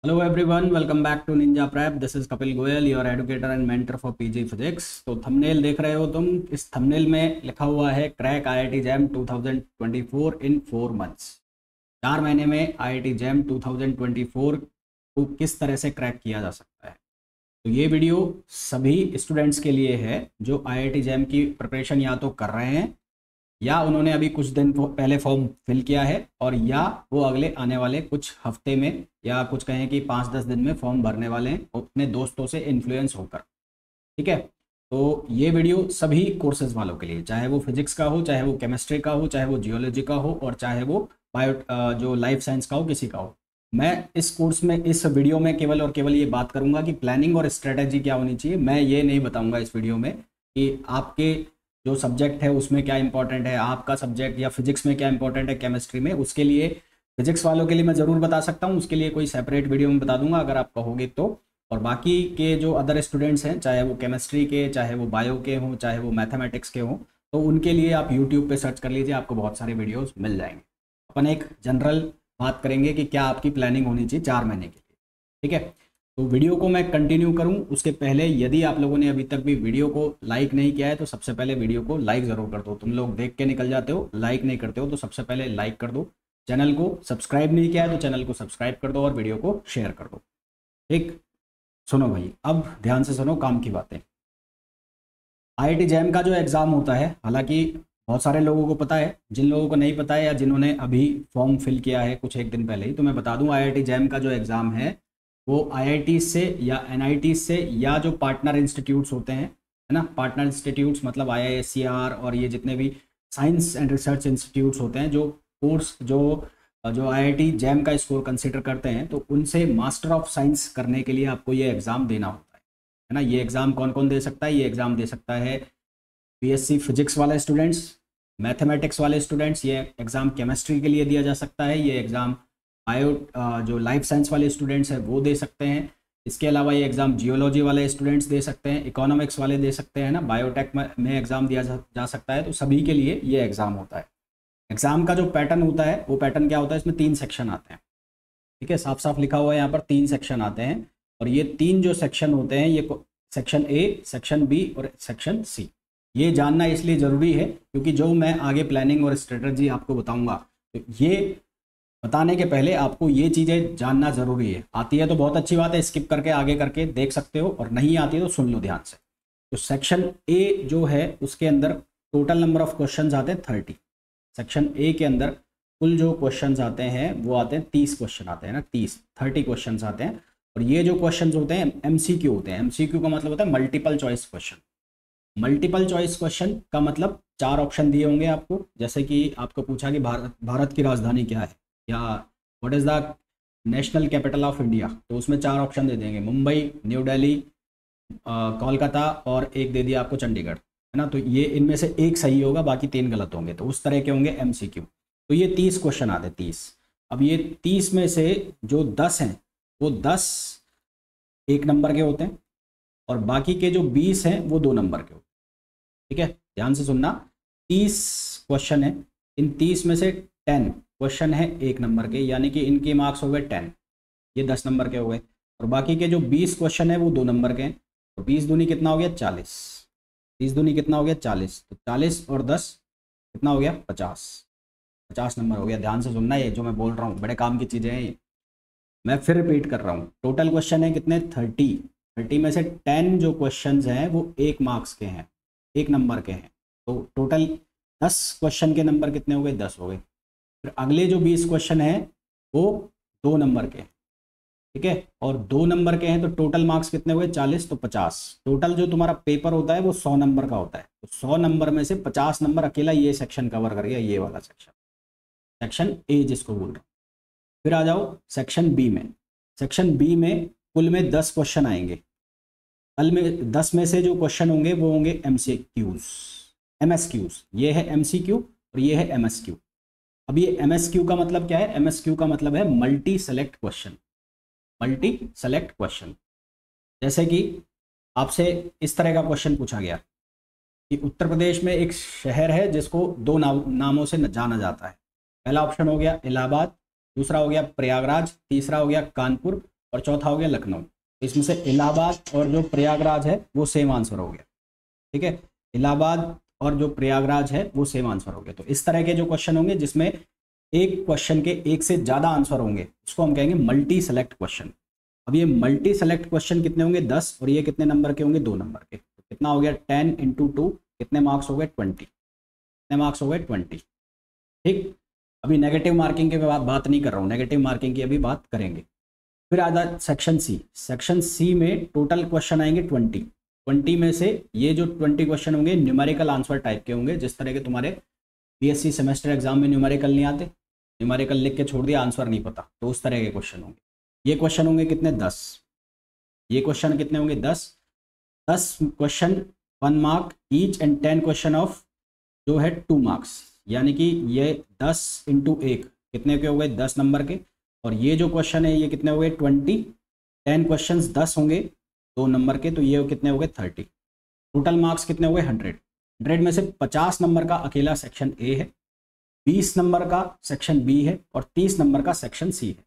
Hello everyone, welcome back to ninja prep. This is Kapil Goyal, your educator and mentor for PG physics. तो thumbnail देख रहे हो तुम। इस थंबनेल में लिखा हुआ है क्रैक आईआईटी जैम 2024 इन 4 मंथ्स। 4 महीने में आईआईटी जैम 2024 को किस तरह से क्रैक किया जा सकता है। तो ये वीडियो सभी स्टूडेंट्स के लिए है जो आईआईटी जैम की प्रिपरेशन या तो कर रहे हैं, या उन्होंने अभी कुछ दिन पहले फॉर्म फिल किया है, और या वो अगले आने वाले कुछ हफ्ते में या कुछ कहें कि 5-10 दिन में फॉर्म भरने वाले हैं अपने दोस्तों से इन्फ्लुएंस होकर। ठीक है, तो ये वीडियो सभी कोर्सेज वालों के लिए, चाहे वो फिजिक्स का हो, चाहे वो केमिस्ट्री का हो, चाहे वो जियोलॉजी का हो, और चाहे वो बायो जो लाइफ साइंस का हो, किसी का हो। मैं इस कोर्स में, इस वीडियो में केवल और केवल ये बात करूंगा कि प्लानिंग और स्ट्रेटेजी क्या होनी चाहिए। मैं ये नहीं बताऊंगा इस वीडियो में कि आपके जो सब्जेक्ट है उसमें क्या इंपॉर्टेंट है, आपका सब्जेक्ट या फिजिक्स में क्या इंपॉर्टेंट है केमिस्ट्री में। उसके लिए फिजिक्स वालों के लिए मैं ज़रूर बता सकता हूँ, उसके लिए कोई सेपरेट वीडियो में बता दूंगा अगर आप कहोगे तो। और बाकी के जो अदर स्टूडेंट्स हैं, चाहे वो केमिस्ट्री के, चाहे वो बायो के हों, चाहे वो मैथमेटिक्स के हों, तो उनके लिए आप यूट्यूब पे सर्च कर लीजिए, आपको बहुत सारे वीडियोस मिल जाएंगे। अपन एक जनरल बात करेंगे कि क्या आपकी प्लानिंग होनी चाहिए 4 महीने के लिए। ठीक है, तो वीडियो को मैं कंटिन्यू करूं उसके पहले, यदि आप लोगों ने अभी तक भी वीडियो को लाइक नहीं किया है तो सबसे पहले वीडियो को लाइक ज़रूर कर दो। तुम लोग देख के निकल जाते हो, लाइक नहीं करते हो, तो सबसे पहले लाइक कर दो। चैनल को सब्सक्राइब नहीं किया है तो चैनल को सब्सक्राइब कर दो और वीडियो को शेयर कर दो। ठीक, सुनो भाई, अब ध्यान से सुनो काम की बातें। आईआईटी जैम का जो एग्ज़ाम होता है, हालांकि बहुत सारे लोगों को पता है, जिन लोगों को नहीं पता है या जिन्होंने अभी फॉर्म फिल किया है कुछ एक दिन पहले ही, तो मैं बता दूं आईआईटी जैम का जो एग्ज़ाम है वो आईआईटी से या एनआईटी से, या जो पार्टनर इंस्टीट्यूट्स होते हैं, है ना, पार्टनर इंस्टीट्यूट्स मतलब आईआईएससीआर और ये जितने भी साइंस एंड रिसर्च इंस्टीट्यूट्स होते हैं, जो कोर्स जो जो आईआईटी जैम का स्कोर कंसिडर करते हैं, तो उनसे मास्टर ऑफ साइंस करने के लिए आपको ये एग्ज़ाम देना होता है ना। ये एग्ज़ाम कौन कौन दे सकता है? ये एग्ज़ाम दे सकता है बीएससी फिजिक्स वाले स्टूडेंट्स, मैथमेटिक्स वाले स्टूडेंट्स, ये एग्ज़ाम केमिस्ट्री के लिए दिया जा सकता है, ये एग्ज़ाम बायो जो लाइफ साइंस वाले स्टूडेंट्स हैं वो दे सकते हैं। इसके अलावा ये एग्ज़ाम जियोलॉजी वाले स्टूडेंट्स दे सकते हैं, इकोनॉमिक्स वाले दे सकते हैं ना, बायोटेक में एग्ज़ाम दिया जा सकता है। तो सभी के लिए ये एग्ज़ाम होता है। एग्ज़ाम का जो पैटर्न होता है वो पैटर्न क्या होता है, इसमें 3 सेक्शन आते हैं। ठीक है, साफ साफ लिखा हुआ है यहाँ पर 3 सेक्शन आते हैं, और ये 3 जो सेक्शन होते हैं, ये सेक्शन ए, सेक्शन बी और सेक्शन सी। ये जानना इसलिए ज़रूरी है क्योंकि जो मैं आगे प्लानिंग और स्ट्रेटजी आपको बताऊंगा, तो ये बताने के पहले आपको ये चीज़ें जानना ज़रूरी है। आती है तो बहुत अच्छी बात है, स्किप करके आगे करके देख सकते हो, और नहीं आती है तो सुन लो ध्यान से। तो सेक्शन ए जो है उसके अंदर टोटल नंबर ऑफ क्वेश्चन आते हैं 30। सेक्शन ए के अंदर कुल जो क्वेश्चंस आते हैं वो आते हैं 30 क्वेश्चन आते हैं ना, 30 क्वेश्चंस आते हैं। और ये जो क्वेश्चंस होते हैं एमसीक्यू होते हैं। एमसीक्यू का मतलब होता है multiple choice question. Multiple choice question का मतलब 4 ऑप्शन दिए होंगे आपको, जैसे कि आपको पूछा कि भारत की राजधानी क्या है, या what is the national capital of India, तो उसमें 4 ऑप्शन दे देंगे, मुंबई, न्यू दिल्ली, कोलकाता, और एक दे दिया आपको चंडीगढ़, है ना। तो ये इनमें से एक सही होगा, बाकी 3 गलत होंगे। तो उस तरह के होंगे एमसीक्यू। तो ये 30 क्वेश्चन आते हैं, 30। अब ये 30 में से जो 10 हैं वो 10 1 नंबर के होते हैं, और बाकी के जो 20 हैं वो 2 नंबर के होते हैं। ठीक है, ध्यान से सुनना। 30 क्वेश्चन है, इन 30 में से 10 क्वेश्चन है 1 नंबर के, यानी कि इनके मार्क्स हो गए 10, ये 10 नंबर के हो गए। और बाकी के जो 20 क्वेश्चन है वो 2 नंबर के हैं। तो 20 दूनी कितना हो गया? 40। 30 दूनी कितना हो गया? 40। तो 40 और 10 कितना हो गया? 50। 50 नंबर हो गया। ध्यान से सुनना, ये जो मैं बोल रहा हूँ बड़े काम की चीज़ें हैं ये। मैं फिर रिपीट कर रहा हूँ, टोटल क्वेश्चन है कितने? 30। 30 में से 10 जो क्वेश्चन हैं वो 1 मार्क्स के हैं, 1 नंबर के हैं। तो टोटल 10 क्वेश्चन के नंबर कितने हो गए? 10 हो गए। फिर अगले जो 20 क्वेश्चन हैं वो 2 नंबर के हैं। ठीक है, और 2 नंबर के हैं, तो टोटल मार्क्स कितने हुए? 40, तो 50। टोटल जो तुम्हारा पेपर होता है वो 100 नंबर का होता है। तो 100 नंबर में से 50 नंबर अकेला ये सेक्शन कवर कर गया, ये वाला सेक्शन, सेक्शन ए जिसको बोल रहा हूँ। फिर आ जाओ सेक्शन बी में। सेक्शन बी में कुल में 10 क्वेश्चन आएंगे। कल में 10 में से जो क्वेश्चन होंगे वो होंगे एमसीक्यूज, एमएसक्यूज। ये है एमसीक्यू और ये है एमएसक्यू। अब ये एमएसक्यू का मतलब क्या है? एमएसक्यू का मतलब है multi select question. Multi select question, जैसे कि आपसे इस तरह का क्वेश्चन पूछा गया कि उत्तर प्रदेश में एक शहर है जिसको 2 नामों से जाना जाता है। पहला ऑप्शन हो गया इलाहाबाद, दूसरा हो गया प्रयागराज, तीसरा हो गया कानपुर, और चौथा हो गया लखनऊ। इसमें से इलाहाबाद और जो प्रयागराज है वो सेम आंसर हो गया, ठीक है। इलाहाबाद और जो प्रयागराज है वो सेम आंसर हो गया। तो इस तरह के जो क्वेश्चन होंगे जिसमें एक क्वेश्चन के एक से ज़्यादा आंसर होंगे उसको हम कहेंगे मल्टी सेलेक्ट क्वेश्चन। अब ये मल्टी सेलेक्ट क्वेश्चन कितने होंगे 10, और ये कितने नंबर के होंगे 2 नंबर के। तो कितना हो गया 10 × 2 कितने मार्क्स हो गए 20, कितने मार्क्स हो गए 20, ठीक। अभी नेगेटिव मार्किंग के बात नहीं कर रहा हूँ, नेगेटिव मार्किंग की अभी बात करेंगे। फिर आता सेक्शन सी। सेक्शन सी में टोटल क्वेश्चन आएंगे 20 में से ये जो 20 क्वेश्चन होंगे न्यूमेरिकल आंसर टाइप के होंगे, जिस तरह के तुम्हारे बीएससी सेमेस्टर एग्जाम में न्यूमेरिकल नहीं आते, न्यूमेरिकल लिख के छोड़ दिया आंसर नहीं पता, तो उस तरह के क्वेश्चन होंगे। ये क्वेश्चन होंगे कितने 10, ये क्वेश्चन कितने होंगे 10 question 1 mark each and 10 question of जो है 2 मार्क्स, यानी कि ये 10 × 1 कितने के हो गए 10 नंबर के। और ये जो क्वेश्चन है ये कितने हो गए 20, 10 क्वेश्चन 10 होंगे 2 नंबर के, तो ये कितने हो गए 30। टोटल मार्क्स कितने हो गए 100 में से 50 नंबर का अकेला सेक्शन ए है, 20 नंबर का सेक्शन बी है और 30 नंबर का सेक्शन सी है,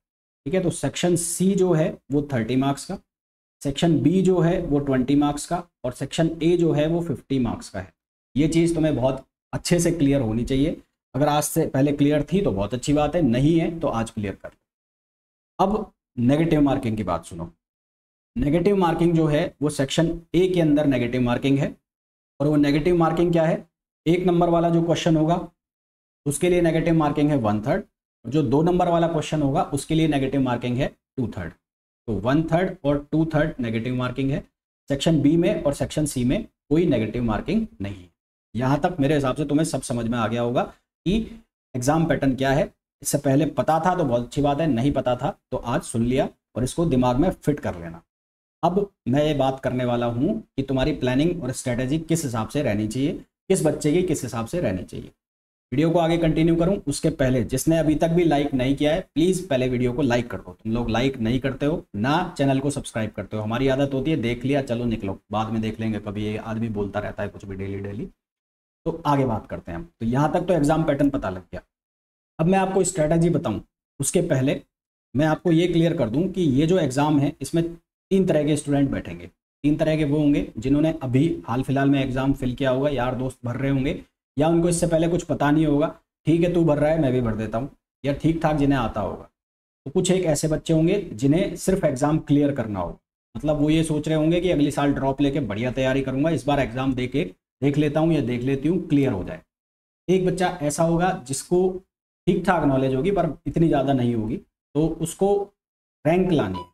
ठीक है। तो सेक्शन सी जो है वो 30 मार्क्स का, सेक्शन बी जो है वो 20 मार्क्स का और सेक्शन ए जो है वो 50 मार्क्स का है। ये चीज़ तुम्हें बहुत अच्छे से क्लियर होनी चाहिए। अगर आज से पहले क्लियर थी तो बहुत अच्छी बात है, नहीं है तो आज क्लियर कर लो। अब नेगेटिव मार्किंग की बात सुनो। नेगेटिव मार्किंग जो है वो सेक्शन ए के अंदर नेगेटिव मार्किंग है, और वो नेगेटिव मार्किंग क्या है, 1 नंबर वाला जो क्वेश्चन होगा उसके लिए नेगेटिव मार्किंग है 1/3, और जो 2 नंबर वाला क्वेश्चन होगा उसके लिए नेगेटिव मार्किंग है 2/3। तो 1/3 और 2/3 नेगेटिव मार्किंग है। सेक्शन बी में और सेक्शन सी में कोई नेगेटिव मार्किंग नहीं है। यहाँ तक मेरे हिसाब से तुम्हें सब समझ में आ गया होगा कि एग्जाम पैटर्न क्या है। इससे पहले पता था तो बहुत अच्छी बात है, नहीं पता था तो आज सुन लिया और इसको दिमाग में फिट कर लेना। अब मैं ये बात करने वाला हूँ कि तुम्हारी प्लानिंग और स्ट्रेटेजी किस हिसाब से रहनी चाहिए, किस बच्चे की किस हिसाब से रहनी चाहिए। वीडियो को आगे कंटिन्यू करूं उसके पहले जिसने अभी तक भी लाइक नहीं किया है प्लीज़ पहले वीडियो को लाइक कर दो। तुम लोग लाइक नहीं करते हो ना चैनल को सब्सक्राइब करते हो। हमारी आदत होती है देख लिया चलो निकलो, बाद में देख लेंगे, कभी ये आदमी बोलता रहता है कुछ भी डेली। तो आगे बात करते हैं हम। तो यहाँ तक तो एग्जाम पैटर्न पता लग गया। अब मैं आपको स्ट्रैटेजी बताऊँ उसके पहले मैं आपको ये क्लियर कर दूँ कि ये जो एग्ज़ाम है इसमें 3 तरह के स्टूडेंट बैठेंगे। 3 तरह के वो होंगे जिन्होंने अभी हाल फिलहाल में एग्ज़ाम फिल किया होगा, यार दोस्त भर रहे होंगे, या उनको इससे पहले कुछ पता नहीं होगा, ठीक है तू भर रहा है मैं भी भर देता हूँ, या ठीक ठाक जिन्हें आता होगा। तो कुछ एक ऐसे बच्चे होंगे जिन्हें सिर्फ एग्ज़ाम क्लियर करना होगा, मतलब वो ये सोच रहे होंगे कि अगली साल ड्रॉप लेके बढ़िया तैयारी करूँगा, इस बार एग्ज़ाम देख लेता हूँ या देख लेती हूँ क्लियर हो जाए। एक बच्चा ऐसा होगा जिसको ठीक ठाक नॉलेज होगी पर इतनी ज़्यादा नहीं होगी, तो उसको रैंक लानी है,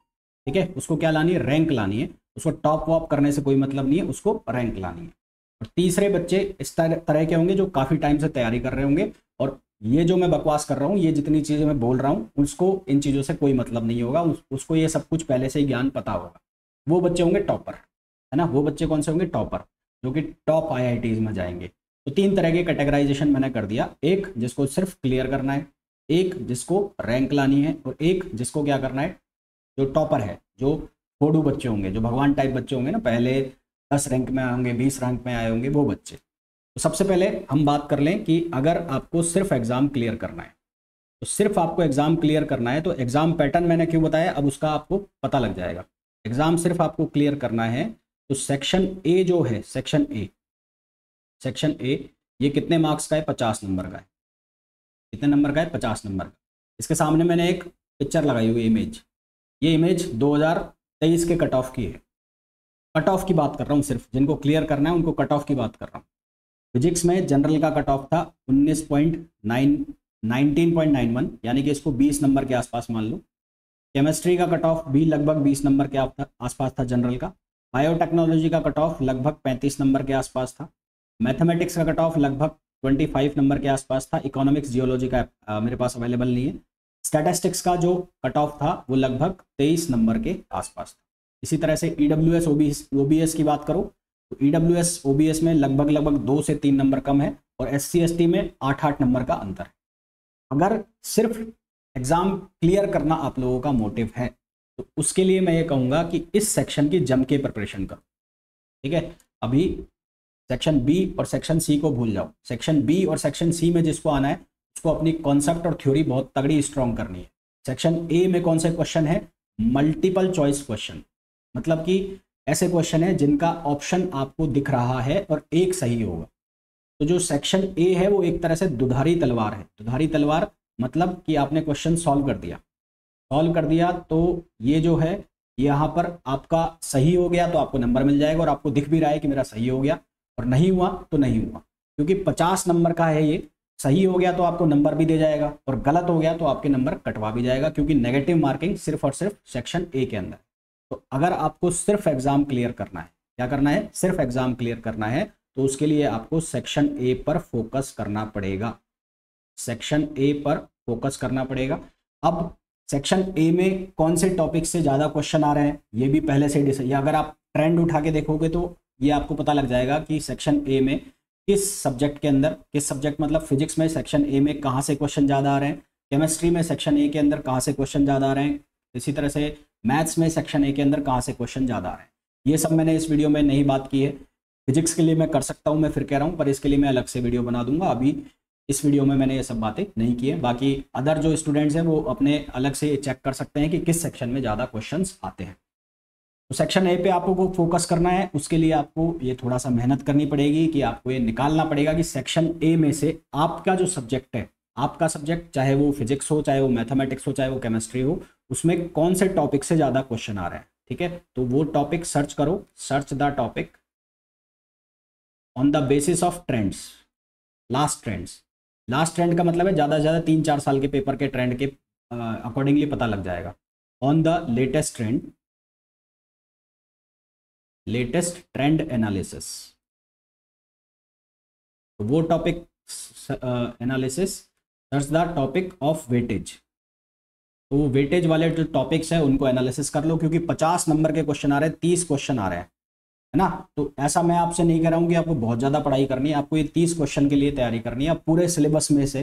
ठीक है, उसको क्या लानी है रैंक लानी है, उसको टॉप वॉप करने से कोई मतलब नहीं है, उसको रैंक लानी है। और तीसरे बच्चे इस तरह के होंगे जो काफ़ी टाइम से तैयारी कर रहे होंगे, और ये जो मैं बकवास कर रहा हूँ, ये जितनी चीज़ें मैं बोल रहा हूँ उसको इन चीज़ों से कोई मतलब नहीं होगा, उसको ये सब कुछ पहले से ही ज्ञान पता होगा। वो बच्चे होंगे टॉपर, है ना। वो बच्चे कौन से होंगे टॉपर, जो कि टॉप IITs में जाएंगे। तो 3 तरह के कैटेगराइजेशन मैंने कर दिया, एक जिसको सिर्फ क्लियर करना है, एक जिसको रैंक लानी है, और एक जिसको क्या करना है जो टॉपर है, जो फोड़ू बच्चे होंगे, जो भगवान टाइप बच्चे होंगे ना, पहले 10 रैंक में आए होंगे, 20 रैंक में आए होंगे, वो बच्चे। तो सबसे पहले हम बात कर लें कि अगर आपको सिर्फ एग्ज़ाम क्लियर करना है, तो सिर्फ आपको एग्ज़ाम क्लियर करना है, तो एग्ज़ाम पैटर्न मैंने क्यों बताया अब उसका आपको पता लग जाएगा। एग्ज़ाम सिर्फ आपको क्लियर करना है तो सेक्शन ए जो है, सेक्शन ए ये कितने मार्क्स का है 50 नंबर का है। कितने नंबर का है 50 नंबर का। इसके सामने मैंने एक पिक्चर लगाई हुई इमेज, ये इमेज 2023 के कट ऑफ की है। कट ऑफ की बात कर रहा हूँ, सिर्फ जिनको क्लियर करना है उनको कट ऑफ की बात कर रहा हूँ। फिजिक्स में जनरल का कट ऑफ था 19.91, यानी कि इसको 20 नंबर के आसपास मान लो। केमिस्ट्री का कट ऑफ भी लगभग 20 नंबर के आसपास था जनरल का। बायोटेक्नोलॉजी का कट ऑफ लगभग 35 नंबर के आसपास था। मैथमेटिक्स का कट ऑफ लगभग 25 नंबर के आसपास था। इकोनॉमिक्स जियोलॉजी का मेरे पास अवेलेबल नहीं है। स्टैटिस्टिक्स का जो कट ऑफ था वो लगभग 23 नंबर के आसपास था। इसी तरह से EWS OBS की बात करो तो EWS OBS में लगभग 2 से 3 नंबर कम है, और SC ST में 8 नंबर का अंतर है। अगर सिर्फ एग्ज़ाम क्लियर करना आप लोगों का मोटिव है तो उसके लिए मैं ये कहूँगा कि इस सेक्शन की जम के प्रिपरेशन करो, ठीक है। अभी सेक्शन बी और सेक्शन सी को भूल जाओ। सेक्शन बी और सेक्शन सी में जिसको आना है उसको अपनी कॉन्सेप्ट और थ्योरी बहुत तगड़ी स्ट्रॉन्ग करनी है। सेक्शन ए में कौन से क्वेश्चन है, मल्टीपल चॉइस क्वेश्चन, मतलब कि ऐसे क्वेश्चन है जिनका ऑप्शन आपको दिख रहा है और एक सही होगा। तो जो सेक्शन ए है वो एक तरह से दुधारी तलवार है। दुधारी तलवार मतलब कि आपने क्वेश्चन सॉल्व कर दिया तो ये जो है यहाँ पर आपका सही हो गया तो आपको नंबर मिल जाएगा, और आपको दिख भी रहा है कि मेरा सही हो गया, और नहीं हुआ तो नहीं हुआ, क्योंकि 50 नंबर का है ये। सही हो गया तो आपको नंबर भी दे जाएगा, और गलत हो गया तो आपके नंबर कटवा भी जाएगा, क्योंकि नेगेटिव मार्किंग सिर्फ और सिर्फ सेक्शन ए के अंदर। तो अगर आपको सिर्फ एग्जाम क्लियर करना है, क्या करना है, सिर्फ एग्जाम क्लियर करना है, तो उसके लिए आपको सेक्शन ए पर फोकस करना पड़ेगा। सेक्शन ए पर फोकस करना पड़ेगा। अब सेक्शन ए में कौन से टॉपिक से ज़्यादा क्वेश्चन आ रहे हैं ये भी पहले से डिसाइड, अगर आप ट्रेंड उठा के देखोगे तो ये आपको पता लग जाएगा कि सेक्शन ए में किस सब्जेक्ट के अंदर, किस सब्जेक्ट मतलब फिजिक्स में सेक्शन ए में कहाँ से क्वेश्चन ज़्यादा आ रहे हैं, केमिस्ट्री में सेक्शन ए के अंदर कहाँ से क्वेश्चन ज़्यादा आ रहे हैं, इसी तरह से मैथ्स में सेक्शन ए के अंदर कहाँ से क्वेश्चन ज़्यादा आ रहे हैं। ये सब मैंने इस वीडियो में नहीं बात की है। फिजिक्स के लिए मैं कर सकता हूँ, मैं फिर कह रहा हूँ, पर इसके लिए मैं अलग से वीडियो बना दूंगा। अभी इस वीडियो में मैंने ये सब बातें नहीं की है। बाकी अदर जो स्टूडेंट्स हैं वो अपने अलग से चेक कर सकते हैं कि किस सेक्शन में ज़्यादा क्वेश्चंस आते हैं। तो सेक्शन ए पे आपको फोकस करना है, उसके लिए आपको ये थोड़ा सा मेहनत करनी पड़ेगी कि आपको ये निकालना पड़ेगा कि सेक्शन ए में से आपका जो सब्जेक्ट है, आपका सब्जेक्ट चाहे वो फिजिक्स हो, चाहे वो मैथमेटिक्स हो, चाहे वो केमिस्ट्री हो, उसमें कौन से टॉपिक से ज़्यादा क्वेश्चन आ रहे हैं। ठीक है, तो वो टॉपिक सर्च करो, search the topic on the basis of trends, last trends. Last trend का मतलब है ज़्यादा से ज़्यादा 3-4 साल के पेपर के ट्रेंड के अकॉर्डिंगली पता लग जाएगा। On the latest trend, latest trend analysis, वो topic analysis, search the topic of weightage. तो वेटेज वाले जो टॉपिक्स हैं उनको एनालिसिस कर लो, क्योंकि 50 नंबर के क्वेश्चन आ रहे हैं, 30 क्वेश्चन आ रहे हैं, है ना। तो ऐसा मैं आपसे नहीं कह रहा हूँ कि आपको बहुत ज़्यादा पढ़ाई करनी है, आपको ये 30 क्वेश्चन के लिए तैयारी करनी है। आप पूरे सिलेबस में से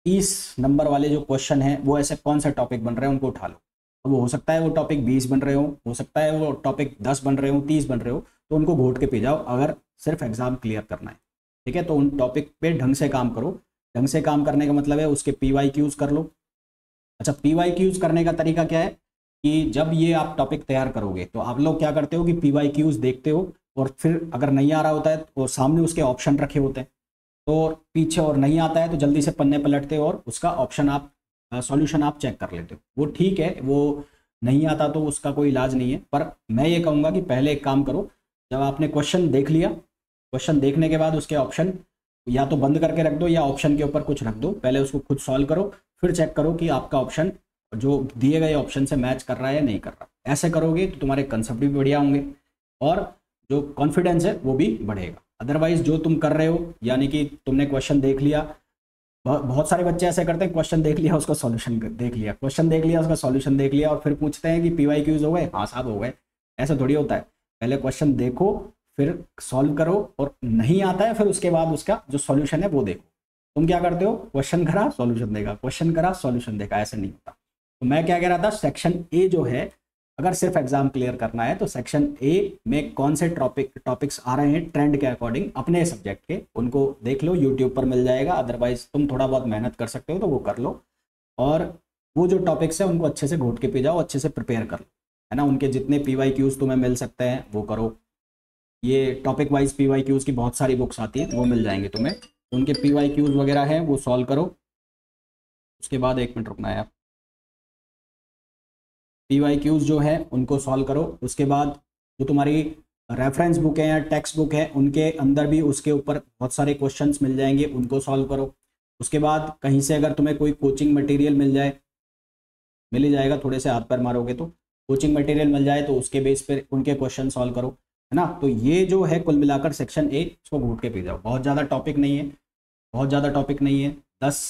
30 नंबर वाले जो क्वेश्चन हैं वो ऐसे कौन सा टॉपिक बन रहे हैं उनको उठा लो। अब हो सकता है वो टॉपिक 20 बन रहे हो सकता है वो टॉपिक 10 बन रहे हो, 30 बन रहे हो, तो उनको घोट के पी जाओ अगर सिर्फ एग्जाम क्लियर करना है। ठीक है, तो उन टॉपिक पे ढंग से काम करो। ढंग से काम करने का मतलब है उसके PYQs कर लो। अच्छा, PYQs करने का तरीका क्या है कि जब ये आप टॉपिक तैयार करोगे तो आप लोग क्या करते हो कि PYQs देखते हो, और फिर अगर नहीं आ रहा होता है तो सामने उसके ऑप्शन रखे होते हैं, तो पीछे और नहीं आता है तो जल्दी से पन्ने पलटते हो और उसका ऑप्शन आप सॉल्यूशन आप चेक कर लेते हो। वो ठीक है, वो नहीं आता तो उसका कोई इलाज नहीं है, पर मैं ये कहूँगा कि पहले एक काम करो, जब आपने क्वेश्चन देख लिया, क्वेश्चन देखने के बाद उसके ऑप्शन या तो बंद करके रख दो या ऑप्शन के ऊपर कुछ रख दो, पहले उसको खुद सॉल्व करो, फिर चेक करो कि आपका ऑप्शन जो दिए गए ऑप्शन से मैच कर रहा है या नहीं कर रहा। ऐसे करोगे तो तुम्हारे कंसेप्ट भी बढ़िया होंगे और जो कॉन्फिडेंस है वो भी बढ़ेगा। अदरवाइज जो तुम कर रहे हो, यानी कि तुमने क्वेश्चन देख लिया, बहुत सारे बच्चे ऐसे करते हैं, क्वेश्चन देख लिया उसका सॉल्यूशन देख लिया, क्वेश्चन देख लिया उसका सॉल्यूशन देख लिया, और फिर पूछते हैं कि PYQs हो गए, हाँ साहब हो गए। ऐसा थोड़ी होता है, पहले क्वेश्चन देखो फिर सॉल्व करो, और नहीं आता है फिर उसके बाद उसका जो सॉल्यूशन है वो देखो। तुम क्या करते हो, क्वेश्चन करा सॉल्यूशन देखा, क्वेश्चन करा सॉल्यूशन देखा, ऐसे नहीं होता। तो मैं क्या कह रहा था, सेक्शन ए जो है, अगर सिर्फ एग्जाम क्लियर करना है तो सेक्शन ए में कौन से टॉपिक्स आ रहे हैं ट्रेंड के अकॉर्डिंग अपने सब्जेक्ट के, उनको देख लो, यूट्यूब पर मिल जाएगा। अदरवाइज तुम थोड़ा बहुत मेहनत कर सकते हो तो वो कर लो, और वो जो टॉपिक्स है उनको अच्छे से घोट के पी जाओ, अच्छे से प्रिपेयर कर लो, है ना। उनके जितने PYQs तुम्हें मिल सकते हैं वो करो। ये टॉपिक वाइज PYQs की बहुत सारी बुक्स आती हैं, वो मिल जाएंगे तुम्हें, उनके PYQs वगैरह हैं वो सॉल्व करो। उसके बाद 1 मिनट रुकना है आप, PYQs जो है उनको सॉल्व करो। उसके बाद जो तुम्हारी रेफरेंस बुक है या टेक्स्ट बुक है उनके अंदर भी उसके ऊपर बहुत सारे क्वेश्चंस मिल जाएंगे, उनको सॉल्व करो। उसके बाद कहीं से अगर तुम्हें कोई कोचिंग मटेरियल मिल जाए, मिल ही जाएगा, थोड़े से हाथ पैर मारोगे तो कोचिंग मटेरियल मिल जाए तो उसके बेस पर उनके क्वेश्चन सॉल्व करो, है ना। तो ये जो है कुल मिलाकर सेक्शन ए, इसको घूट के पी जाओ। बहुत ज़्यादा टॉपिक नहीं है, बहुत ज़्यादा टॉपिक नहीं है, 10,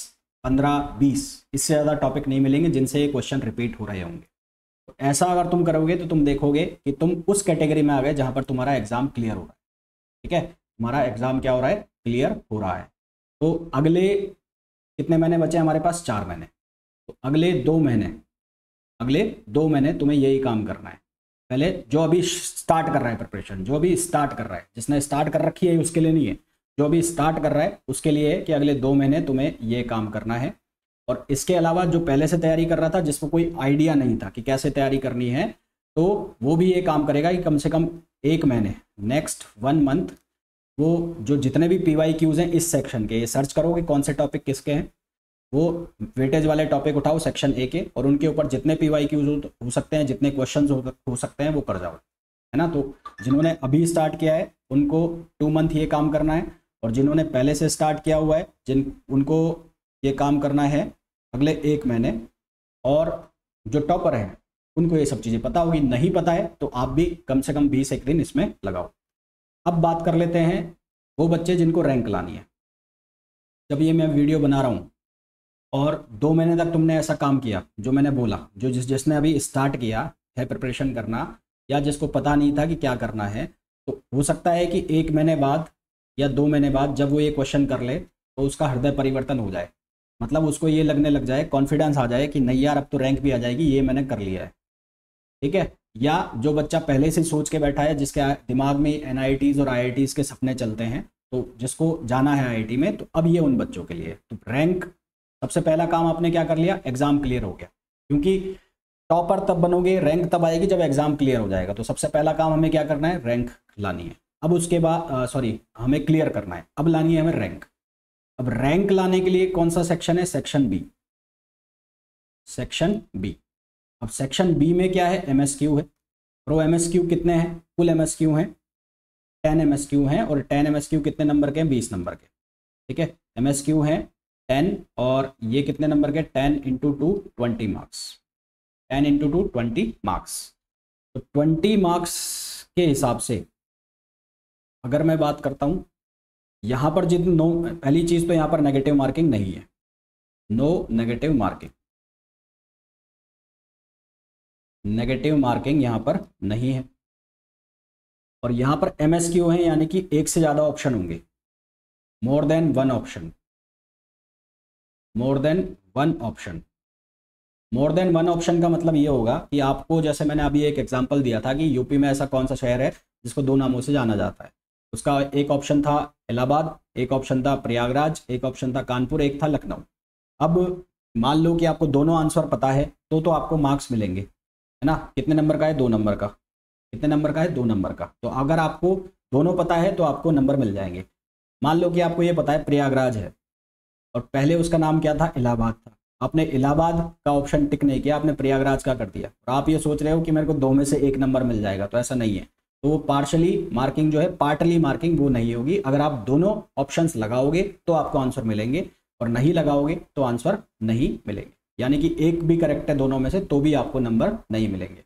15, 20 इससे ज़्यादा टॉपिक नहीं मिलेंगे जिनसे ये क्वेश्चन रिपीट हो रहे होंगे। तो ऐसा अगर तुम करोगे तो तुम देखोगे कि तुम उस कैटेगरी में आ गए जहाँ पर तुम्हारा एग्जाम क्लियर हो रहा है। ठीक है, तुम्हारा एग्जाम क्या हो रहा है, क्लियर हो रहा है। तो अगले कितने महीने बचे हमारे पास, 4 महीने। तो अगले 2 महीने तुम्हें यही काम करना है। पहले जो अभी स्टार्ट कर रहा है प्रिपरेशन, जो अभी स्टार्ट कर रहा है, जिसने स्टार्ट कर रखी है उसके लिए नहीं है, जो अभी स्टार्ट कर रहा है उसके लिए है कि अगले 2 महीने तुम्हें ये काम करना है। और इसके अलावा जो पहले से तैयारी कर रहा था, जिसको कोई आइडिया नहीं था कि कैसे तैयारी करनी है, तो वो भी ये काम करेगा कि कम से कम 1 महीने, नेक्स्ट 1 मंथ, वो जो जितने भी PYQs हैं इस सेक्शन के, ये सर्च करोगे कौन से टॉपिक किसके हैं, वो वेटेज वाले टॉपिक उठाओ सेक्शन A के, और उनके ऊपर जितने PYQs हो सकते हैं, जितने क्वेश्चन हो सकते हैं, वो कर जाओ, है ना। तो जिन्होंने अभी स्टार्ट किया है उनको 2 मंथ ये काम करना है, और जिन्होंने पहले से स्टार्ट किया हुआ है उनको ये काम करना है अगले 1 महीने, और जो टॉपर है उनको ये सब चीज़ें पता होगी। नहीं पता है तो आप भी कम से कम 20 दिन इसमें लगाओ। अब बात कर लेते हैं वो बच्चे जिनको रैंक लानी है। जब ये मैं वीडियो बना रहा हूँ और 2 महीने तक तुमने ऐसा काम किया जो मैंने बोला, जो जिसने अभी स्टार्ट किया है प्रिपरेशन करना, या जिसको पता नहीं था कि क्या करना है, तो हो सकता है कि 1 महीने बाद या 2 महीने बाद जब वो ये क्वेश्चन कर ले तो उसका हृदय परिवर्तन हो जाए, मतलब उसको ये लगने लग जाए, कॉन्फिडेंस आ जाए कि नहीं यार अब तो रैंक भी आ जाएगी, ये मैंने कर लिया है, ठीक है। या जो बच्चा पहले से सोच के बैठा है, जिसके दिमाग में NITs और IITs के सपने चलते हैं, तो जिसको जाना है IIT में, तो अब ये उन बच्चों के लिए। तो रैंक, सबसे पहला काम आपने क्या कर लिया, एग्जाम क्लियर हो गया, क्योंकि टॉपर तब बनोगे, रैंक तब आएगी जब एग्जाम क्लियर हो जाएगा। तो सबसे पहला काम हमें क्या करना है, रैंक लानी है। अब उसके बाद हमें क्लियर करना है, अब लानी है हमें रैंक। अब रैंक लाने के लिए कौन सा सेक्शन है, सेक्शन B। सेक्शन B, अब सेक्शन B में क्या है, MSQ है। प्रो MSQ कितने हैं, कुल MSQ हैं 10 MSQ हैं, और 10 MSQ कितने नंबर के हैं, 20 नंबर के, ठीक है। MSQ हैं 10, और ये कितने नंबर के, 10 × 2 20 मार्क्स, 10 × 2 20 मार्क्स। तो 20 मार्क्स के हिसाब से अगर मैं बात करता हूँ, यहाँ पर पहली चीज़ तो यहाँ पर नेगेटिव मार्किंग नहीं है, no negative marking, negative marking यहाँ पर नहीं है। और यहाँ पर MSQ है, यानी कि एक से ज़्यादा ऑप्शन होंगे, more than one option, more than one option. More than one option का मतलब ये होगा कि आपको, जैसे मैंने अभी एक एग्जांपल दिया था कि यूपी में ऐसा कौन सा शहर है जिसको 2 नामों से जाना जाता है, उसका एक ऑप्शन था इलाहाबाद, एक ऑप्शन था प्रयागराज, एक ऑप्शन था कानपुर, एक था लखनऊ। अब मान लो कि आपको दोनों आंसर पता है, तो आपको मार्क्स मिलेंगे, है ना। कितने नंबर का है, 2 नंबर का। कितने नंबर का है, 2 नंबर का। तो अगर आपको दोनों पता है तो आपको नंबर मिल जाएंगे। मान लो कि आपको ये पता है प्रयागराज है, और पहले उसका नाम क्या था, इलाहाबाद था, आपने इलाहाबाद का ऑप्शन टिक नहीं किया, आपने प्रयागराज का कर दिया, और आप ये सोच रहे हो कि मेरे को 2 में से 1 नंबर मिल जाएगा, तो ऐसा नहीं है। तो वो पार्शली मार्किंग जो है, पार्टली मार्किंग, वो नहीं होगी। अगर आप दोनों ऑप्शंस लगाओगे तो आपको आंसर मिलेंगे, और नहीं लगाओगे तो आंसर नहीं मिलेंगे, यानी कि एक भी करेक्ट है दोनों में से तो भी आपको नंबर नहीं मिलेंगे।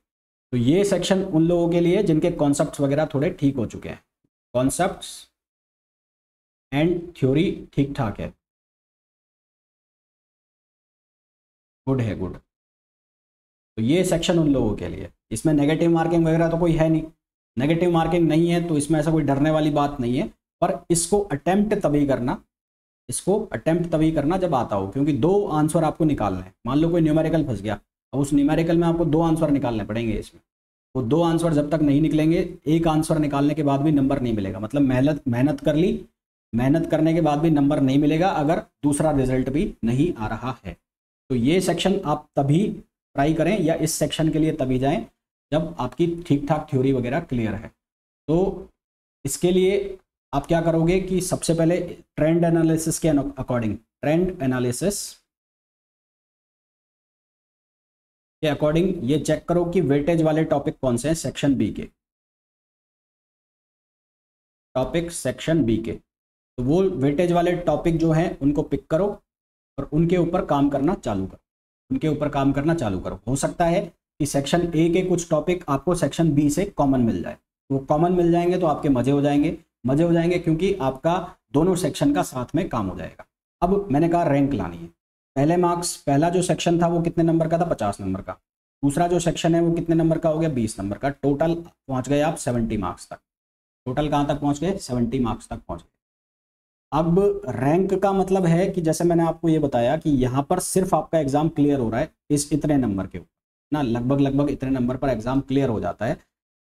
तो ये सेक्शन उन लोगों के लिए जिनके कॉन्सेप्ट्स वगैरह थोड़े ठीक हो चुके हैं, कॉन्सेप्ट्स एंड थ्योरी ठीक ठाक है, गुड है, गुड। तो ये सेक्शन उन लोगों के लिए, इसमें नेगेटिव मार्किंग वगैरह तो कोई है नहीं, नेगेटिव मार्किंग नहीं है, तो इसमें ऐसा कोई डरने वाली बात नहीं है। पर इसको अटेम्प्ट तभी करना, इसको अटेम्प्ट तभी करना जब आता हो, क्योंकि 2 आंसर आपको निकालना है। मान लो कोई न्यूमेरिकल फंस गया, अब उस न्यूमेरिकल में आपको 2 आंसर निकालने पड़ेंगे। इसमें वो 2 आंसर जब तक नहीं निकलेंगे, एक आंसर निकालने के बाद भी नंबर नहीं मिलेगा, मतलब मेहनत कर ली, मेहनत करने के बाद भी नंबर नहीं मिलेगा अगर दूसरा रिजल्ट भी नहीं आ रहा है। तो ये सेक्शन आप तभी ट्राई करें, या इस सेक्शन के लिए तभी जाएं जब आपकी ठीक ठाक थ्योरी वगैरह क्लियर है। तो इसके लिए आप क्या करोगे कि सबसे पहले ट्रेंड एनालिसिस के अकॉर्डिंग, ट्रेंड एनालिसिस के अकॉर्डिंग ये चेक करो कि वेटेज वाले टॉपिक कौन से हैं सेक्शन B के, टॉपिक सेक्शन B के। तो वो वेटेज वाले टॉपिक जो हैं उनको पिक करो और उनके ऊपर काम करना चालू करो, उनके ऊपर काम करना चालू करो। हो सकता है कि सेक्शन A के कुछ टॉपिक आपको सेक्शन B से कॉमन मिल जाए, वो कॉमन मिल जाएंगे तो आपके मजे हो जाएंगे, मजे हो जाएंगे क्योंकि आपका दोनों सेक्शन का साथ में काम हो जाएगा। अब मैंने कहा रैंक लानी है, पहले मार्क्स, पहला जो सेक्शन था वो कितने नंबर का था, 50 नंबर का। दूसरा जो सेक्शन है वो कितने नंबर का हो गया, 20 नंबर का। टोटल पहुंच गए आप 70 मार्क्स तक। टोटल कहाँ तक पहुंच गए, 70 मार्क्स तक पहुंच गए। अब रैंक का मतलब है कि जैसे मैंने आपको ये बताया कि यहाँ पर सिर्फ आपका एग्जाम क्लियर हो रहा है इस इतने नंबर के ऊपर ना, लगभग इतने नंबर पर एग्जाम क्लियर हो जाता है।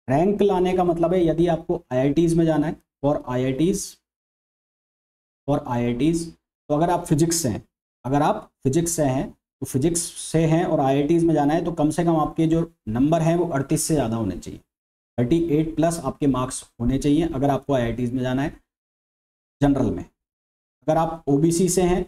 रैंक लाने का मतलब है यदि आपको IITs में जाना है, फॉर IITs, तो अगर आप फिजिक्स से हैं अगर आप फिजिक्स से हैं तो फिजिक्स से हैं और आईआईटीज़ में जाना है तो कम से कम आपके जो नंबर हैं वो 38 से ज़्यादा होने चाहिए, 38 प्लस आपके मार्क्स होने चाहिए अगर आपको आईआईटीज़ में जाना है जनरल में। अगर आप ओबीसी से हैं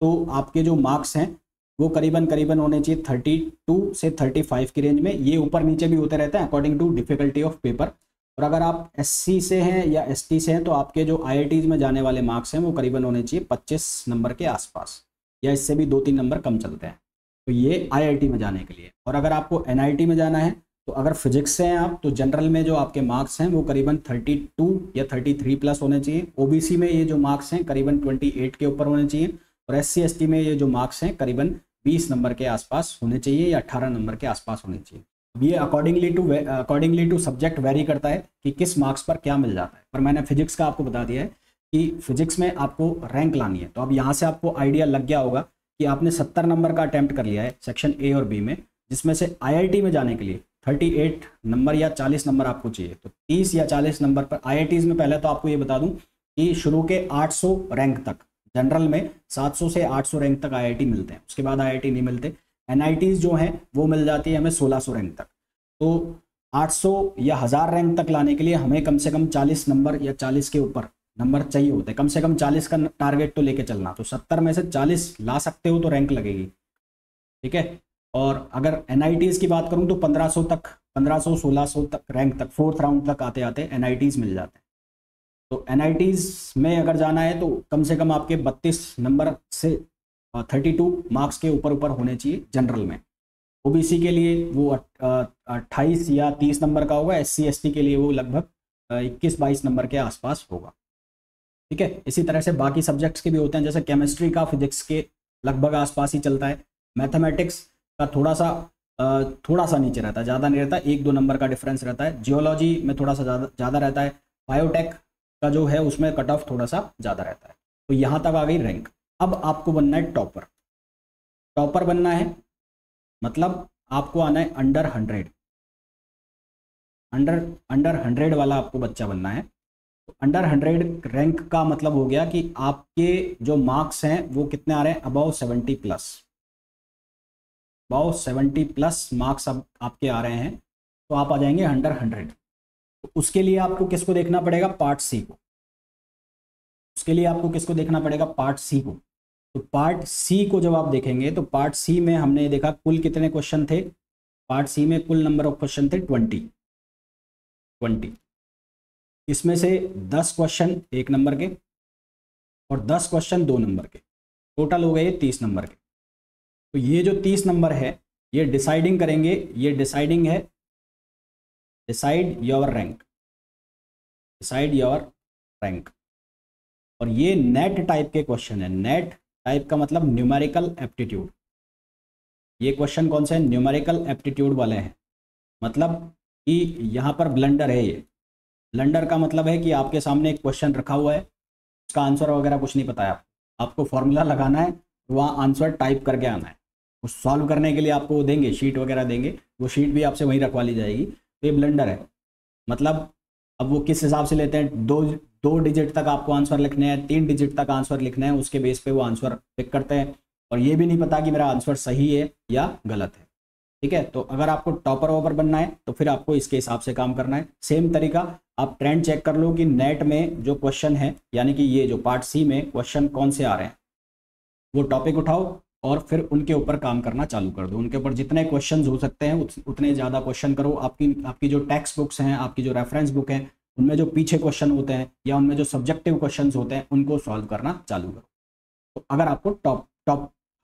तो आपके जो मार्क्स हैं वो करीबन करीबन होने चाहिए 32 से 35 की रेंज में, ये ऊपर नीचे भी होते रहते हैं according to difficulty of paper. और अगर आप एससी से हैं या एसटी से हैं तो आपके जो आईआईटीज़ में जाने वाले मार्क्स हैं वो करीबन होने चाहिए 25 नंबर के आसपास, या इससे भी 2-3 नंबर कम चलते हैं। तो ये आईआईटी में जाने के लिए। और अगर आपको एनआईटी में जाना है तो अगर फिजिक्स से हैं आप तो जनरल में जो आपके मार्क्स हैं वो करीबन 32 या 33 प्लस होने चाहिए। ओबीसी में ये जो मार्क्स हैं करीबन 28 के ऊपर होने चाहिए, और एससी एसटी में ये जो मार्क्स हैं करीबन 20 नंबर के आसपास होने चाहिए या 18 नंबर के आसपास होने चाहिए। ये अकॉर्डिंगली टू सब्जेक्ट वेरी करता है कि किस मार्क्स पर क्या मिल जाता है। पर मैंने फिजिक्स का आपको बता दिया है कि फिजिक्स में आपको रैंक लानी है। तो अब यहाँ से आपको आइडिया लग गया होगा कि आपने 70 नंबर का अटैम्प्ट कर लिया है सेक्शन ए और बी में, जिसमें से आईआईटी में जाने के लिए 38 नंबर या 40 नंबर आपको चाहिए। तो 30 या 40 नंबर पर आईआईटीज़ में पहले तो आपको ये बता दूं कि शुरू के 800 रैंक तक, जनरल में 700 से 800 रैंक तक आईआईटी मिलते हैं, उसके बाद आईआईटी नहीं मिलते। एनआईटीज़ जो हैं वो मिल जाती है हमें 1600 रैंक तक। तो 800 या 1000 रैंक तक लाने के लिए हमें कम से कम 40 नंबर या 40 के ऊपर नंबर चाहिए होते हैं, कम से कम 40 का टारगेट तो लेके चलना। तो 70 में से 40 ला सकते हो तो रैंक लगेगी, ठीक है। और अगर एनआईटीज़ की बात करूं तो 1500 तक, 1500-1600 तक रैंक तक, 4th राउंड तक आते आते एनआईटीज़ मिल जाते हैं। तो एनआईटीज़ में अगर जाना है तो कम से कम आपके 32 नंबर से 32 मार्क्स के ऊपर ऊपर होने चाहिए जनरल में। ओबीसी के लिए वो 28 या 30 नंबर का होगा, एससी एसटी के लिए वो लगभग 21-22 नंबर के आसपास होगा, ठीक है। इसी तरह से बाकी सब्जेक्ट्स के भी होते हैं, जैसे केमिस्ट्री का फिजिक्स के लगभग आसपास ही चलता है। मैथमेटिक्स का थोड़ा सा नीचे रहता है, ज़्यादा नहीं रहता, 1-2 नंबर का डिफरेंस रहता है। जियोलॉजी में थोड़ा सा ज़्यादा रहता है। बायोटेक का जो है उसमें कट ऑफ थोड़ा सा ज़्यादा रहता है। तो यहाँ तक आ गई रैंक। अब आपको बनना है टॉपर। टॉपर बनना है मतलब आपको आना है अंडर 100 वाला आपको बच्चा बनना है। तो अंडर 100 रैंक का मतलब हो गया कि आपके जो मार्क्स हैं वो कितने आ रहे हैं, अबाउ 70 प्लस मार्क्स अब आपके आ रहे हैं, तो आप आ जाएंगे अंडर 100। तो उसके लिए आपको किसको देखना पड़ेगा, पार्ट सी को। उसके लिए आपको किसको देखना पड़ेगा, पार्ट सी को। तो पार्ट सी को जब आप देखेंगे तो पार्ट सी में हमने देखा कुल कितने क्वेश्चन थे, पार्ट सी में कुल नंबर ऑफ क्वेश्चन थे 20। इसमें से 10 क्वेश्चन 1 नंबर के और 10 क्वेश्चन 2 नंबर के, टोटल हो गए 30 नंबर के। तो ये जो 30 नंबर है ये डिसाइडिंग करेंगे, ये डिसाइडिंग है, डिसाइड योर रैंक। और ये नेट टाइप के क्वेश्चन है। नेट टाइप का मतलब न्यूमेरिकल एप्टीट्यूड। ये क्वेश्चन कौन से हैं, न्यूमेरिकल एप्टीट्यूड वाले हैं। मतलब कि यहाँ पर ब्लंडर है। ये ब्लंडर का मतलब है कि आपके सामने एक क्वेश्चन रखा हुआ है, उसका आंसर वगैरह कुछ नहीं पता है, आपको फॉर्मूला लगाना है, वहाँ आंसर टाइप करके आना है। उस सॉल्व करने के लिए आपको वो देंगे, शीट वगैरह देंगे, वो शीट भी आपसे वहीं रखवा ली जाएगी। तो ये ब्लंडर है। मतलब अब वो किस हिसाब से लेते हैं, दो डिजिट तक आपको आंसर लिखने हैं, 3 डिजिट तक आंसर लिखना है, उसके बेस पे वो आंसर पिक करते हैं। और ये भी नहीं पता कि मेरा आंसर सही है या गलत है, ठीक है। तो अगर आपको टॉपर वॉपर बनना है तो फिर आपको इसके हिसाब से काम करना है। सेम तरीका आप ट्रेंड चेक कर लो कि नेट में जो क्वेश्चन है, यानी कि ये जो पार्ट सी में क्वेश्चन कौन से आ रहे हैं, वो टॉपिक उठाओ और फिर उनके ऊपर काम करना चालू कर दो। उनके ऊपर जितने क्वेश्चंस हो सकते हैं उतने ज़्यादा क्वेश्चन करो। आपकी जो टेक्स्ट बुक्स हैं, आपकी जो रेफरेंस बुक है, उनमें जो पीछे क्वेश्चन होते हैं या उनमें जो सब्जेक्टिव क्वेश्चंस होते हैं उनको सॉल्व करना चालू करो। तो अगर आपको टॉप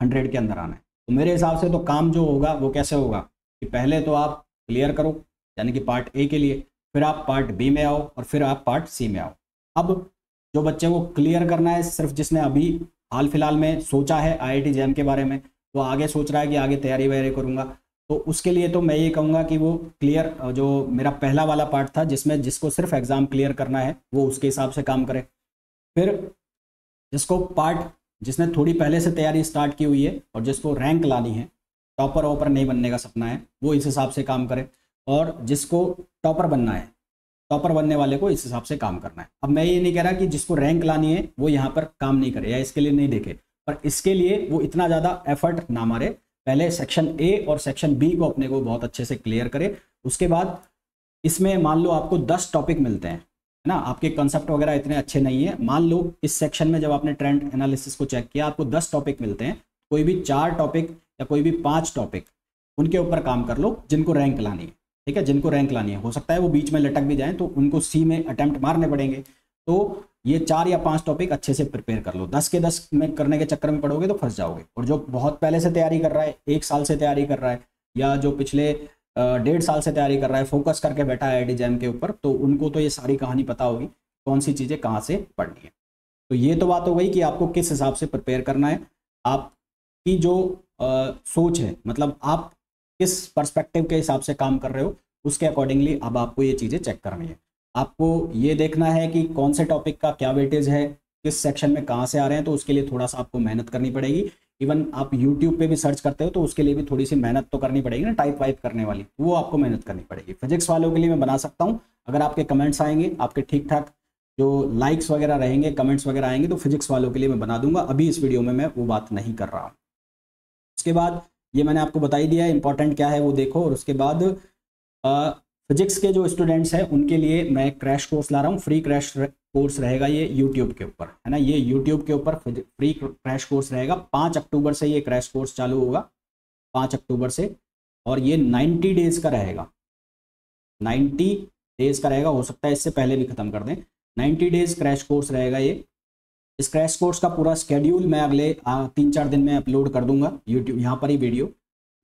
100 के अंदर आना है तो मेरे हिसाब से तो काम जो होगा वो कैसे होगा कि पहले तो आप क्लियर करो, यानी कि पार्ट ए के लिए, फिर आप पार्ट बी में आओ और फिर आप पार्ट सी में आओ। अब जो बच्चे को क्लियर करना है, सिर्फ जिसने अभी हाल फिलहाल में सोचा है आईआईटी जैम के बारे में, वो आगे सोच रहा है कि आगे तैयारी वैयारी करूँगा, तो उसके लिए तो मैं ये कहूँगा कि वो क्लियर, जो मेरा पहला वाला पार्ट था जिसमें जिसको सिर्फ एग्ज़ाम क्लियर करना है वो उसके हिसाब से काम करे। फिर जिसने थोड़ी पहले से तैयारी स्टार्ट की हुई है और जिसको रैंक लानी है, टॉपर वॉपर नहीं बनने का सपना है, वो इस हिसाब से काम करे। और जिसको टॉपर बनना है, टॉपर बनने वाले को इस हिसाब से काम करना है। अब मैं ये नहीं कह रहा कि जिसको रैंक लानी है वो यहाँ पर काम नहीं करे या इसके लिए नहीं देखे। पर इसके लिए वो इतना ज़्यादा एफर्ट ना मारे, पहले सेक्शन ए और सेक्शन बी को अपने को बहुत अच्छे से क्लियर करे। उसके बाद इसमें मान लो आपको 10 टॉपिक मिलते हैं, है ना, आपके कंसेप्ट वगैरह इतने अच्छे नहीं है, मान लो इस सेक्शन में जब आपने ट्रेंड एनालिसिस को चेक किया आपको 10 टॉपिक मिलते हैं, कोई भी 4 टॉपिक या कोई भी 5 टॉपिक उनके ऊपर काम कर लो जिनको रैंक लानी है, ठीक है, जिनको रैंक लानी है। हो सकता है वो बीच में लटक भी जाए तो उनको सी में अटेम्प्ट मारने पड़ेंगे, तो ये 4 या 5 टॉपिक अच्छे से प्रिपेयर कर लो। 10 के 10 में करने के चक्कर में पड़ोगे तो फंस जाओगे। और जो बहुत पहले से तैयारी कर रहा है, 1 साल से तैयारी कर रहा है, या जो पिछले 1.5 साल से तैयारी कर रहा है, फोकस करके बैठा है IIT JAM के ऊपर, तो उनको तो ये सारी कहानी पता होगी कौन सी चीज़ें कहाँ से पढ़नी है। तो ये तो बात हो गई कि आपको किस हिसाब से प्रिपेयर करना है, आपकी जो सोच है, मतलब आप किस पर्सपेक्टिव के हिसाब से काम कर रहे हो, उसके अकॉर्डिंगली अब आपको ये चीज़ें चेक करनी है। आपको ये देखना है कि कौन से टॉपिक का क्या वेटेज है, किस सेक्शन में कहाँ से आ रहे हैं, तो उसके लिए थोड़ा सा आपको मेहनत करनी पड़ेगी। इवन आप YouTube पे भी सर्च करते हो तो उसके लिए भी थोड़ी सी मेहनत तो करनी पड़ेगी ना, टाइप वाइप करने वाली, वो आपको मेहनत करनी पड़ेगी। फिजिक्स वालों के लिए मैं बना सकता हूँ, अगर आपके कमेंट्स आएंगे, आपके ठीक ठाक जो लाइक्स वगैरह रहेंगे, कमेंट्स वगैरह आएंगे, तो फिजिक्स वालों के लिए मैं बना दूंगा। अभी इस वीडियो में मैं वो बात नहीं कर रहा हूँ। उसके बाद ये मैंने आपको बता ही दिया है इंपॉर्टेंट क्या है वो देखो। और उसके बाद फिजिक्स के जो स्टूडेंट्स हैं उनके लिए मैं क्रैश कोर्स ला रहा हूँ, फ्री क्रैश कोर्स रहेगा ये YouTube के ऊपर, है ना, ये YouTube के ऊपर फ्री क्रैश कोर्स रहेगा। 5 अक्टूबर से ये क्रैश कोर्स चालू होगा, 5 अक्टूबर से, और ये 90 डेज का रहेगा, 90 डेज का रहेगा, हो सकता है इससे पहले भी ख़त्म कर दें। 90 डेज क्रैश कोर्स रहेगा ये। इस क्रैश कोर्स का पूरा स्केड्यूल मैं अगले 3-4 दिन में अपलोड कर दूंगा YouTube यहाँ पर ही वीडियो,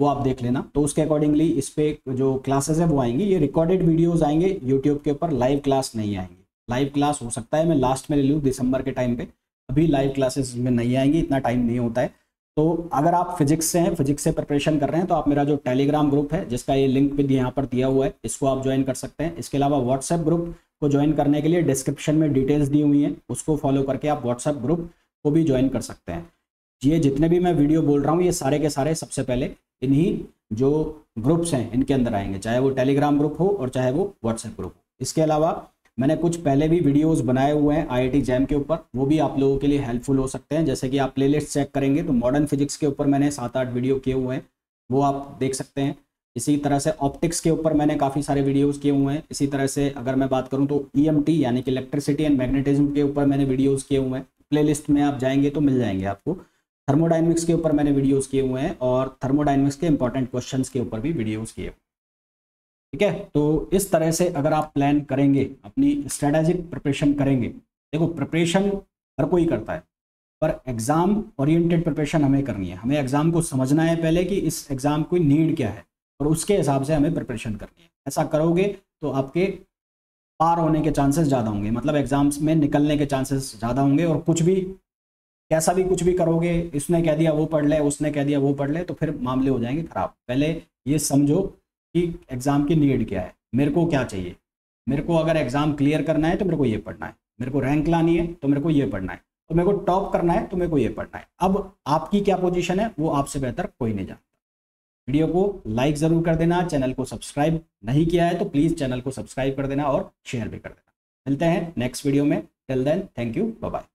वो आप देख लेना। तो उसके अकॉर्डिंगली इस पे जो क्लासेस है वो आएंगी, ये रिकॉर्डेड वीडियोस आएंगे YouTube के ऊपर, लाइव क्लास नहीं आएंगी। लाइव क्लास हो सकता है मैं लास्ट में ले लूँ दिसंबर के टाइम पे, अभी लाइव क्लासेस में नहीं आएंगी, इतना टाइम नहीं होता है। तो अगर आप फिजिक्स से हैं, फिजिक्स से प्रिपरेशन कर रहे हैं, तो आप मेरा जो टेलीग्राम ग्रुप है जिसका ये लिंक भी यहाँ पर दिया हुआ है, इसको आप ज्वाइन कर सकते हैं। इसके अलावा व्हाट्सएप ग्रुप को ज्वाइन करने के लिए डिस्क्रिप्शन में डिटेल्स दी हुई हैं, उसको फॉलो करके आप व्हाट्सएप ग्रुप को भी ज्वाइन कर सकते हैं। ये जितने भी मैं वीडियो बोल रहा हूँ ये सारे के सारे सबसे पहले इन्हीं जो ग्रुप्स हैं इनके अंदर आएंगे, चाहे वो टेलीग्राम ग्रुप हो और चाहे वो व्हाट्सएप ग्रुप हो। इसके अलावा मैंने कुछ पहले भी वीडियोस बनाए हुए हैं IIT JAM के ऊपर, वो भी आप लोगों के लिए हेल्पफुल हो सकते हैं। जैसे कि आप प्लेलिस्ट चेक करेंगे तो मॉडर्न फिजिक्स के ऊपर मैंने 7-8 वीडियो किए हुए हैं, वो आप देख सकते हैं। इसी तरह से ऑप्टिक्स के ऊपर मैंने काफ़ी सारे वीडियोस किए हुए हैं। इसी तरह से अगर मैं बात करूं तो EMT यानी कि इलेक्ट्रिसिटी एंड मैग्नेटिज्म के ऊपर मैंने वीडियोस किए हुए हैं, प्लेलिस्ट में आप जाएंगे तो मिल जाएंगे आपको। थर्मोडाइनमिक्स के ऊपर मैंने वीडियोस किए हुए हैं और थर्मोडाइनमिक्स के इंपॉर्टेंट क्वेश्चंस के ऊपर भी वीडियोस किए हुए हैं, ठीक है। तो इस तरह से अगर आप प्लान करेंगे, अपनी स्ट्रेटेजिक प्रिपरेशन करेंगे, देखो प्रिपरेशन हर कोई करता है, पर एग्जाम ओरिएंटेड प्रिपरेशन हमें करनी है। हमें एग्जाम को समझना है पहले कि इस एग्जाम की नीड क्या है, और उसके हिसाब से हमें प्रिपरेशन करनी है। ऐसा करोगे तो आपके पार होने के चांसेस ज़्यादा होंगे, मतलब एग्जाम्स में निकलने के चांसेस ज़्यादा होंगे। और कुछ भी कैसा भी कुछ भी करोगे, इसने कह दिया वो पढ़ ले, उसने कह दिया वो पढ़ ले, तो फिर मामले हो जाएंगे ख़राब। पहले ये समझो कि एग्ज़ाम की नीड क्या है, मेरे को क्या चाहिए। मेरे को अगर एग्ज़ाम क्लियर करना है तो मेरे को ये पढ़ना है, मेरे को रैंक लानी है तो मेरे को ये पढ़ना है, तो मेरे को टॉप करना है तो मेरे को ये पढ़ना है। अब आपकी क्या पोजीशन है वो आपसे बेहतर कोई नहीं जानता। वीडियो को लाइक ज़रूर कर देना, चैनल को सब्सक्राइब नहीं किया है तो प्लीज़ चैनल को सब्सक्राइब कर देना और शेयर भी कर देना। मिलते हैं नेक्स्ट वीडियो में, till then thank you, bye bye.